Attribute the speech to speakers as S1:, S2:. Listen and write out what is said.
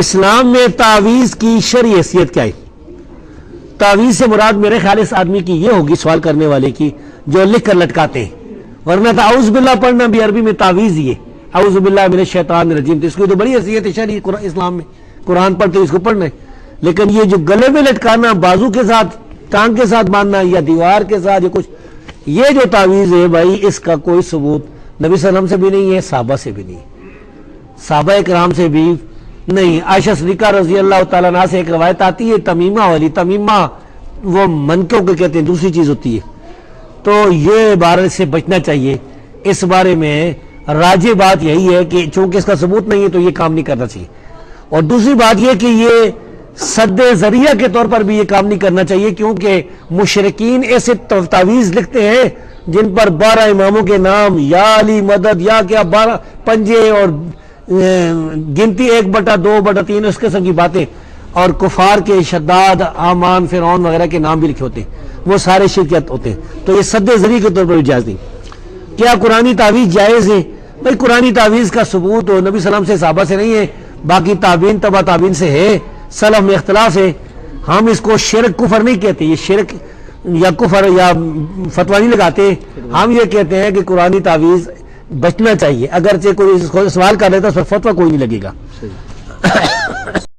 S1: اسلام میں تعویذ کی شرعی حیثیت کیا ہے؟ تعویذ سے مراد میرے خیال اس آدمی کی یہ ہوگی، سوال کرنے والے کی، جو لکھ کر لٹکاتے ہیں، ورنہ تو اعوذ باللہ پڑھنا بھی عربی میں تعویذ ہی ہے، اعوذ باللہ من الشیطان الرجیم، تو اس کی تو بڑی حیثیت ہے شرعی اسلام میں، قرآن پڑھتے اس کو پڑھنا ہے۔ لیکن یہ جو گلے میں لٹکانا، بازو کے ساتھ، ٹانگ کے ساتھ باندھنا یا دیوار کے ساتھ یا کچھ، یہ جو تعویذ ہے بھائی، اس کا کوئی ثبوت نبی صلی اللہ علیہ وسلم سے بھی نہیں ہے، صحابہ سے بھی نہیں ہے، صحابہ اکرام سے بھی نہیں۔ عائشہ صدیقہ رضی اللہ تعالیٰ عنہ سے ایک روایت آتی ہے تمیمہ والی، تمیمہ وہ منکوں کو کہتے ہیں، دوسری چیز ہوتی ہے، تو یہ عبارت سے بچنا چاہیے۔ اس بارے میں راجح بات یہی ہے کہ چونکہ اس کا ثبوت نہیں ہے تو یہ کام نہیں کرنا چاہیے، اور دوسری بات یہ کہ یہ سد ذریعہ کے طور پر بھی یہ کام نہیں کرنا چاہیے، کیونکہ مشرکین ایسے تعویذ لکھتے ہیں جن پر 12 اماموں کے نام، یا علی مدد، یا کیا 12 پنجے اور گنتی 1/2/3 اس قسم کی باتیں، اور کفار کے شداد، حامان، فرعون وغیرہ کے نام بھی لکھے ہوتے ہیں، وہ سارے شرکت ہوتے ہیں، تو یہ سد ذریعہ کے طور پر بھی جائز نہیں۔ کیا قرآنی تعویذ جائز ہے؟ بھائی قرآنی تعویذ کا ثبوت نبی صلی اللہ علیہ وسلم سے، صحابہ سے نہیں ہے، باقی تابعین، تبع تابعین سے ہے، سلف میں اختلاف ہے۔ ہم اس کو شرک کفر نہیں کہتے، یہ شرک یا کفر یا فتویٰ نہیں لگاتے، ہم یہ کہتے ہیں کہ قرآنی تعویذ بچنا چاہیے، اگرچہ کوئی سوال کر لیتا اس پر فتویٰ کوئی نہیں لگے گا۔